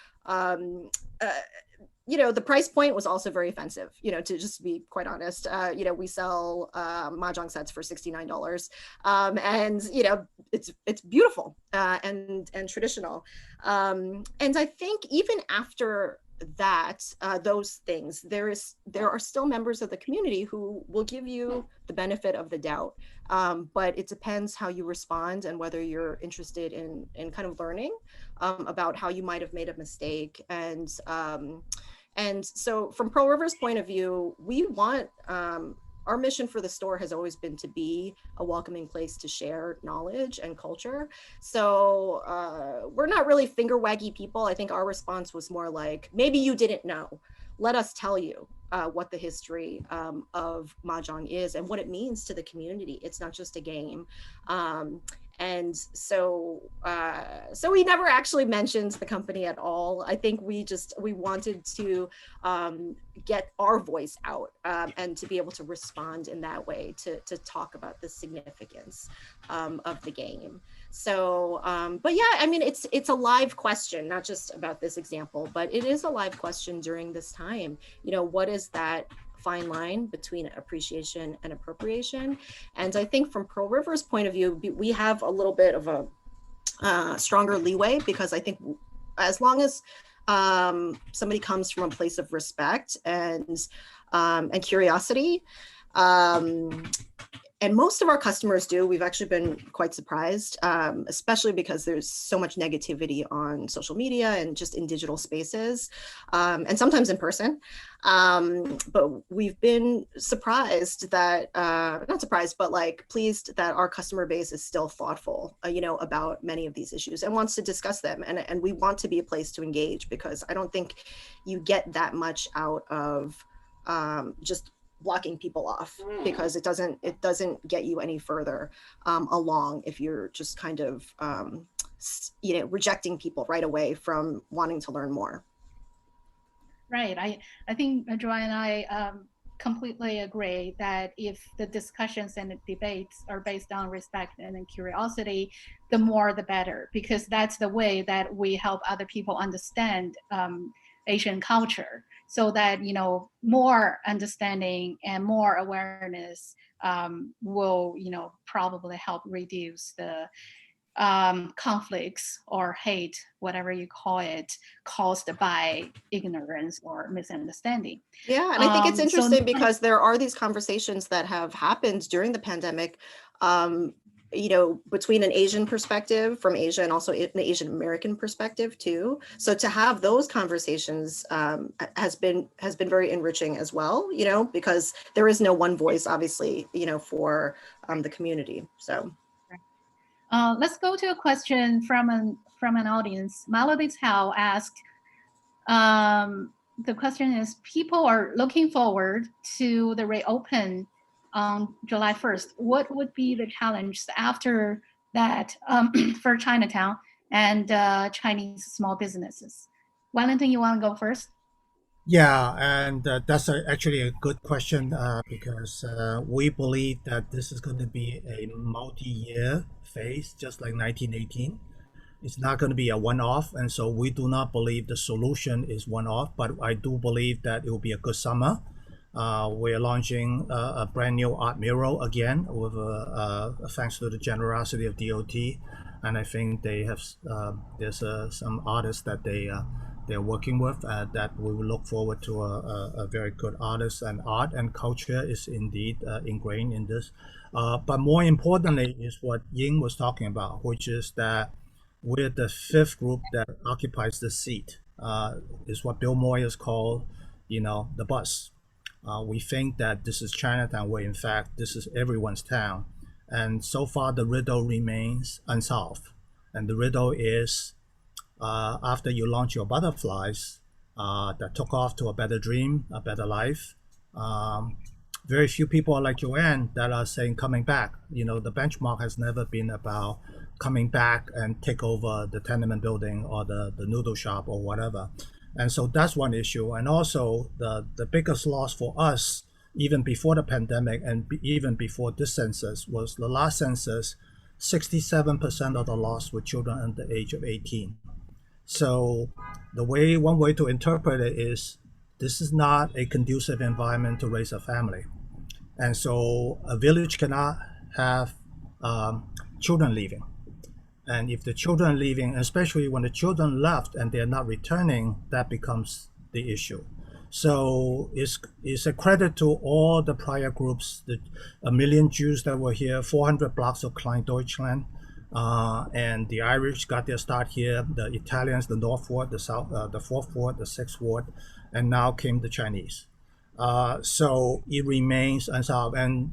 you know, the price point was also very offensive, you know, to just be quite honest. You know, we sell mahjong sets for $69, and, you know, it's beautiful and traditional. And I think even after that, those things, there are still members of the community who will give you the benefit of the doubt. But it depends how you respond and whether you're interested in kind of learning about how you might have made a mistake. And so from Pearl River's point of view, we want, our mission for the store has always been to be a welcoming place to share knowledge and culture. So we're not really finger waggy people. I think our response was more like, maybe you didn't know. Let us tell you what the history of mahjong is and what it means to the community. It's not just a game. And so we never actually mentioned the company at all. I think we wanted to get our voice out and to be able to respond in that way to talk about the significance of the game. So, but yeah, I mean, it's a live question, not just about this example, but it is a live question during this time. You know, what is that fine line between appreciation and appropriation? And I think from Pearl River's point of view, we have a little bit of a stronger leeway, because I think as long as somebody comes from a place of respect and curiosity, and most of our customers do. We've actually been quite surprised, especially because there's so much negativity on social media and just in digital spaces, and sometimes in person. But we've been surprised that, not surprised, but like pleased that our customer base is still thoughtful, you know, about many of these issues and wants to discuss them. And we want to be a place to engage, because I don't think you get that much out of just blocking people off, because it doesn't get you any further along if you're just kind of you know, rejecting people right away from wanting to learn more. Right. I think Joy and I completely agree that if the discussions and the debates are based on respect and curiosity, the more the better, because that's the way that we help other people understand Asian culture, so that more understanding and more awareness will probably help reduce the conflicts or hate, whatever you call it, caused by ignorance or misunderstanding. Yeah, and I think it's So interesting because there are these conversations that have happened during the pandemic, between an Asian perspective from Asia and also an Asian American perspective too. So to have those conversations has been very enriching as well, because there is no one voice, obviously, for the community. So. let's go to a question from an audience. Melody Tao asked, the question is, people are looking forward to the reopen on July 1st. What would be the challenge after that for Chinatown and Chinese small businesses? Wellington, you want to go first? Yeah, and that's actually a good question because we believe that this is going to be a multi-year phase, just like 1918. It's not going to be a one-off, and so we do not believe the solution is one-off, but I do believe that it will be a good summer. We're launching a brand new art mural again, with thanks to the generosity of DOT, and I think they have there's some artists that they're working with that we will look forward to a very good artist, and art and culture is indeed ingrained in this. But more importantly is what Ying was talking about, which is that we're the fifth group that occupies the seat. Is what Bill Moyers called, the bus. We think that this is Chinatown, where in fact this is everyone's town. And so far the riddle remains unsolved. And the riddle is, after you launch your butterflies that took off to a better dream, a better life, very few people are like Joanne that are saying coming back. The benchmark has never been about coming back and take over the tenement building or the noodle shop or whatever. And so that's one issue. And also the biggest loss for us, even before the pandemic and even before this census, was the last census, 67% of the loss were children under the age of 18. So one way to interpret it is, this is not a conducive environment to raise a family. And so a village cannot have children leaving. And if the children are leaving, especially when the children left and they're not returning, that becomes the issue. So it's a credit to all the prior groups, a million Jews that were here, 400 blocks of Klein Deutschland, and the Irish got their start here, the Italians, the North Ward, the South, the Fourth Ward, the Sixth Ward, and now came the Chinese. So it remains unsolved. And,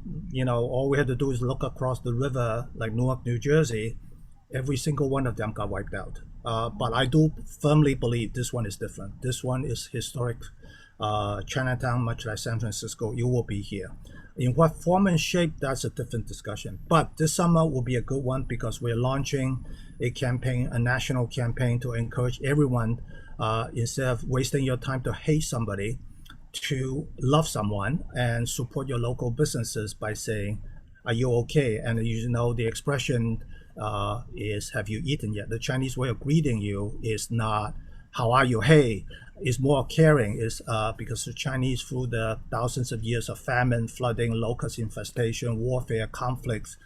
all we had to do is look across the river, like Newark, New Jersey. Every single one of them got wiped out. But I do firmly believe this one is different. This one is historic. Chinatown, much like San Francisco, you will be here. In what form and shape, that's a different discussion. But this summer will be a good one because we're launching a campaign, a national campaign, to encourage everyone, instead of wasting your time to hate somebody, to love someone and support your local businesses by saying, are you okay? And the expression is, have you eaten yet? The Chinese way of greeting you is not, how are you? Hey, is more caring. Is because the Chinese, through the thousands of years of famine, flooding, locust infestation, warfare, conflicts,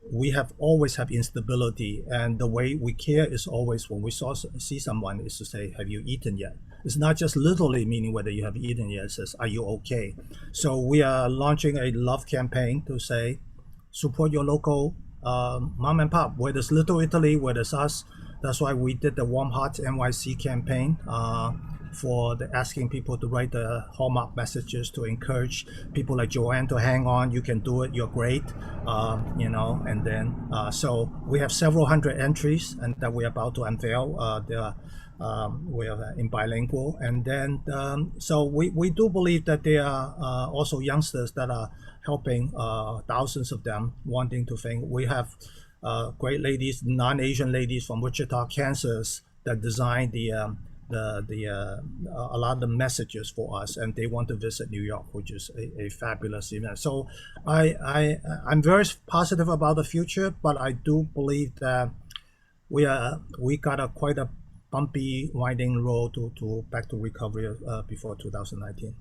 we have always have instability. And the way we care is always, when we see someone, is to say, have you eaten yet? It's not just literally meaning whether you have eaten yet. It says, are you okay? So we are launching a love campaign to say, support your local mom and pop, where there's Little Italy, where there's us. That's why we did the Warm Hearts NYC campaign for asking people to write the hallmark messages to encourage people like Joanne to hang on. You can do it. You're great. And then so we have several hundred entries, and that we're about to unveil. We are in bilingual, and then so we do believe that there are also youngsters that are helping, thousands of them wanting to think. We have great ladies, non-Asian ladies from Wichita, Kansas, that designed the a lot of the messages for us, and they want to visit New York, which is a fabulous event. So I'm very positive about the future, but I do believe that we got a quite a bumpy, winding road to back to recovery before 2019.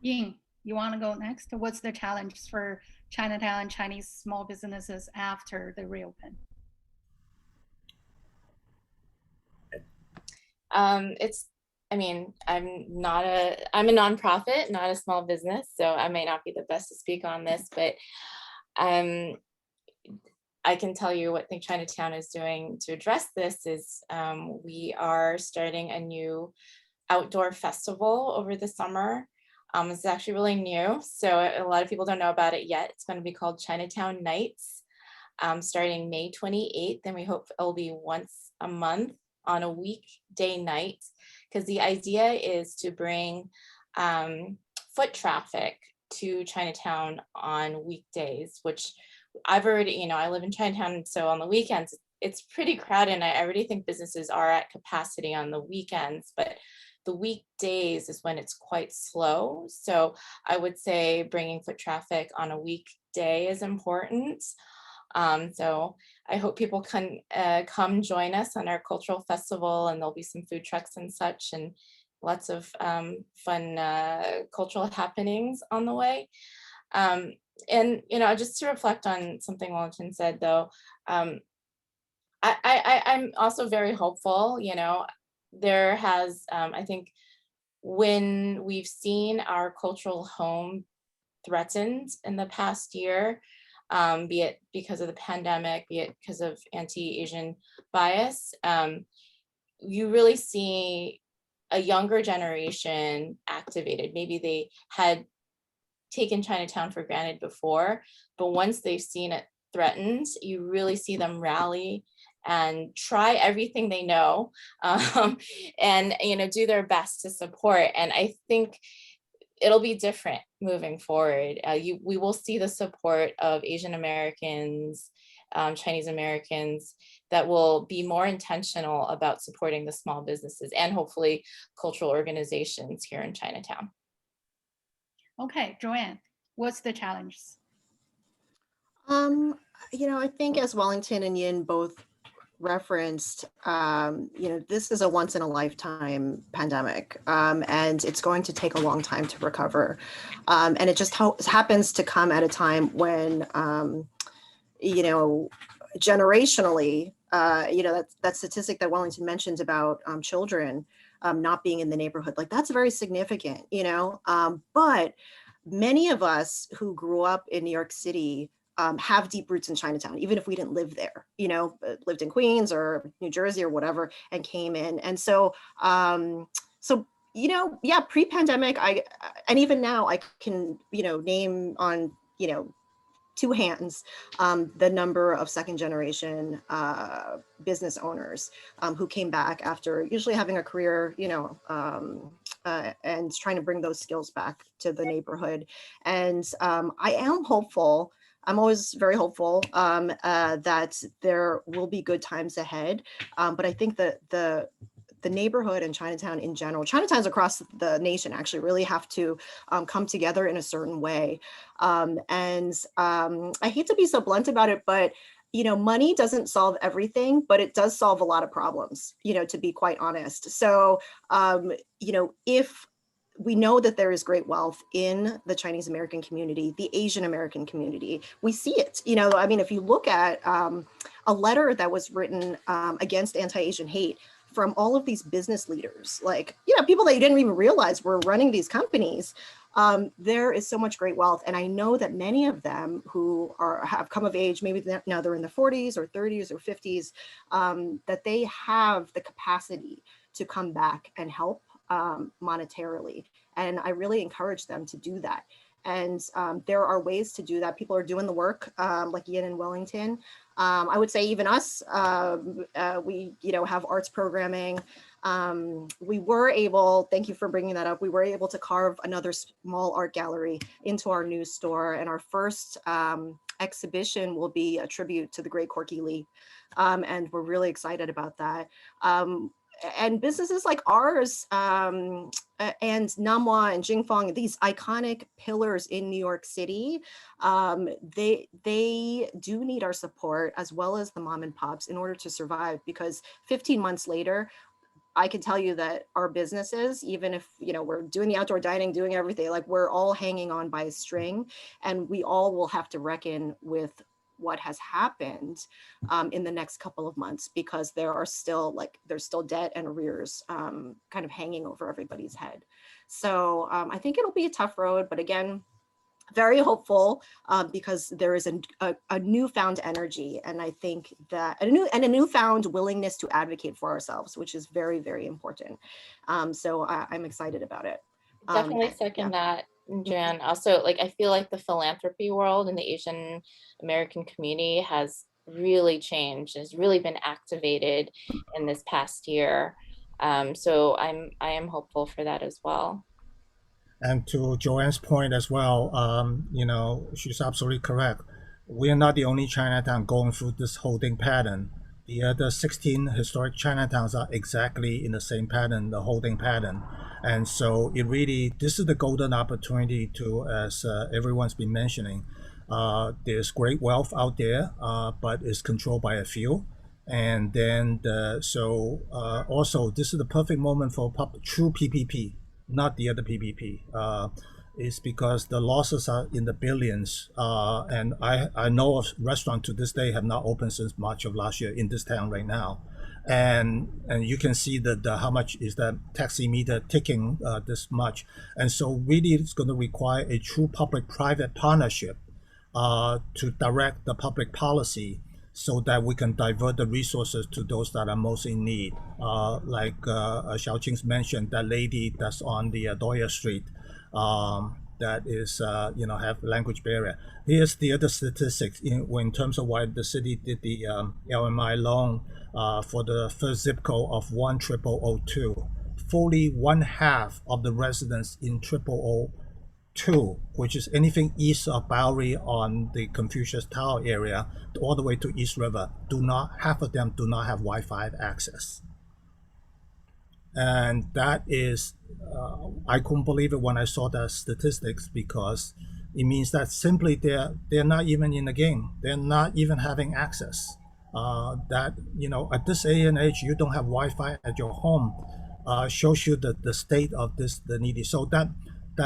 Ying, you want to go next? What's the challenge for Chinatown and Chinese small businesses after the reopen? I mean, I'm a nonprofit, not a small business, so I may not be the best to speak on this, but I can tell you what I think Chinatown is doing to address this is we are starting a new outdoor festival over the summer. It's actually really new, so a lot of people don't know about it yet. It's going to be called Chinatown Nights, starting May 28th, and we hope it'll be once a month on a weekday night, because the idea is to bring foot traffic to Chinatown on weekdays, which I've already, I live in Chinatown, so on the weekends, it's pretty crowded, and I already think businesses are at capacity on the weekends, but the weekdays is when it's quite slow. So I would say bringing foot traffic on a weekday is important. So I hope people can come join us on our cultural festival, and there'll be some food trucks and such, and lots of fun cultural happenings on the way. And, just to reflect on something Wellington said, though, I'm also very hopeful. There has, I think, when we've seen our cultural home threatened in the past year, be it because of the pandemic, be it because of anti-Asian bias, you really see a younger generation activated. Maybe they had taken Chinatown for granted before, but once they've seen it threatened, you really see them rally and try everything they know, and do their best to support. And I think it'll be different moving forward. We will see the support of Asian Americans, Chinese Americans, that will be more intentional about supporting the small businesses and hopefully cultural organizations here in Chinatown. Okay, Joanne, what's the challenge? I think as Wellington and Yin both referenced, this is a once in a lifetime pandemic, and it's going to take a long time to recover. And it just happens to come at a time when, generationally, that statistic that Wellington mentioned about children not being in the neighborhood, like that's very significant, but many of us who grew up in New York City have deep roots in Chinatown, even if we didn't live there, lived in Queens or New Jersey or whatever, and came in. And so, pre-pandemic, and even now I can, name on, two hands, the number of second generation business owners who came back after usually having a career, and trying to bring those skills back to the neighborhood. And I am hopeful. I'm always very hopeful that there will be good times ahead. But I think that the neighborhood and Chinatown in general, Chinatowns across the nation actually really have to come together in a certain way. And I hate to be so blunt about it, but money doesn't solve everything, but it does solve a lot of problems, to be quite honest. So, if we know that there is great wealth in the Chinese American community, the Asian American community, we see it. If you look at a letter that was written against anti-Asian hate from all of these business leaders, like, people that you didn't even realize were running these companies, there is so much great wealth. And I know that many of them who have come of age, maybe now they're in their 40s or 30s or 50s, that they have the capacity to come back and help monetarily. And I really encourage them to do that. And there are ways to do that. People are doing the work, like Yin and Wellington. I would say even us, we have arts programming. We were able, thank you for bringing that up, we were able to carve another small art gallery into our new store. And our first exhibition will be a tribute to the great Corky Lee. And we're really excited about that. and businesses like ours, and Namwa and Jingfong, these iconic pillars in New York City, they do need our support, as well as the mom and pops, in order to survive. Because 15 months later, I can tell you that our businesses, even if, you know, we're doing the outdoor dining, doing everything, like, we're all hanging on by a string, and we all will have to reckon with what has happened in the next couple of months, because there are still, like, there's still debt and arrears kind of hanging over everybody's head. So I think it'll be a tough road, but again, very hopeful, because there is a newfound energy, and I think that a newfound willingness to advocate for ourselves, which is very, very important. So I'm excited about it. Definitely second that, Jan. Also, like, I feel like the philanthropy world in the Asian American community has really changed, has really been activated in this past year. So I am hopeful for that as well. And to Joanne's point as well, you know, she's absolutely correct. We are not the only Chinatown going through this holding pattern. The other 16 historic Chinatowns are exactly in the same pattern, the holding pattern. And so this is the golden opportunity to, as everyone's been mentioning, there's great wealth out there, but it's controlled by a few. And then, also, this is the perfect moment for true PPP, not the other PPP. Is because the losses are in the billions. And I know of restaurants to this day have not opened since March of last year in this town right now. And you can see that how much is that taxi meter ticking this much. And so really it's going to require a true public-private partnership to direct the public policy, so that we can divert the resources to those that are most in need. Like Xiaoqing's mentioned, that lady that's on the Doyer Street, that is, you know, have language barrier. Here's the other statistics in terms of why the city did the LMI loan for the first zip code of 10002. Fully one half of the residents in 0002, which is anything east of Bowery on the Confucius Tower area, all the way to East River, half of them do not have Wi-Fi access. And that is, I couldn't believe it when I saw the statistics, because it means that simply they're not even in the game. They're not even having access. That, you know, at this day and age, you don't have Wi-Fi at your home, shows you the state of the needy. So that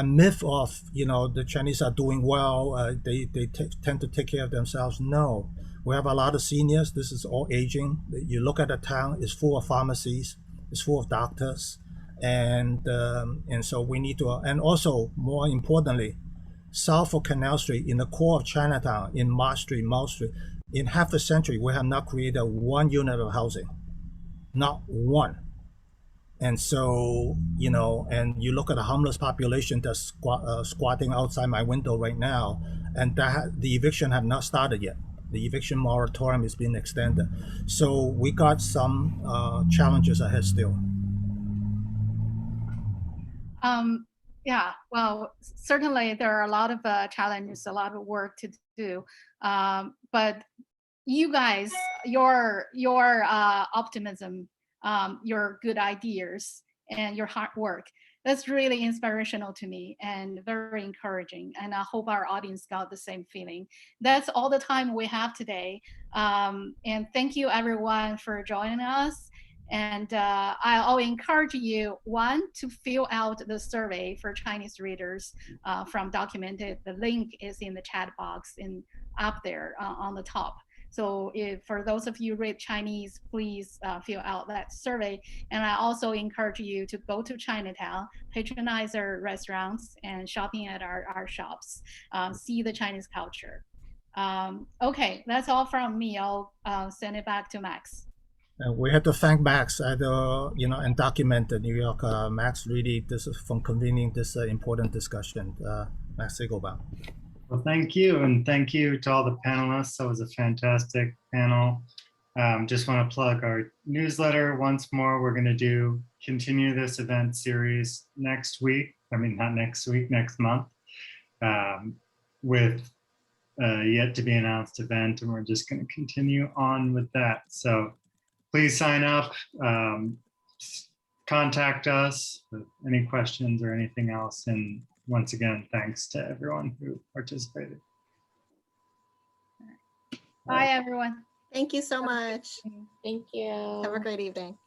myth of, you know, the Chinese are doing well, they tend to take care of themselves. No, we have a lot of seniors. This is all aging. You look at the town, it's full of pharmacies, it's full of doctors, and so we need to, and also more importantly, south of Canal Street, in the core of Chinatown, in Mott Street, Mount Street, in half a century, we have not created one unit of housing, not one. And so, you know, and you look at the homeless population that's squatting outside my window right now, and the eviction have not started yet. The eviction moratorium is being extended. So we got some challenges ahead still. Yeah, well, certainly there are a lot of challenges, a lot of work to do. But you guys, your optimism, your good ideas, and your hard work, that's really inspirational to me and very encouraging. And I hope our audience got the same feeling. That's all the time we have today. And thank you everyone for joining us. And I'll encourage you, one, to fill out the survey for Chinese readers from Documented. The link is in the chat box and up there on the top. So for those of you who read Chinese, please fill out that survey. And I also encourage you to go to Chinatown, patronize our restaurants and shopping at our shops, see the Chinese culture. Okay, that's all from me. I'll send it back to Max. We have to thank Max and document the New York. Max really, this is from convening this important discussion. Max Sigelbaum. Well, thank you. And thank you to all the panelists. That was a fantastic panel. Just want to plug our newsletter once more. We're going to continue this event series next week. I mean, not next week, next month, with yet to be announced event. And we're just going to continue on with that. So please sign up. contact us with any questions or anything else. And once again, thanks to everyone who participated. Bye, everyone. Thank you so much. Thank you. Have a great evening.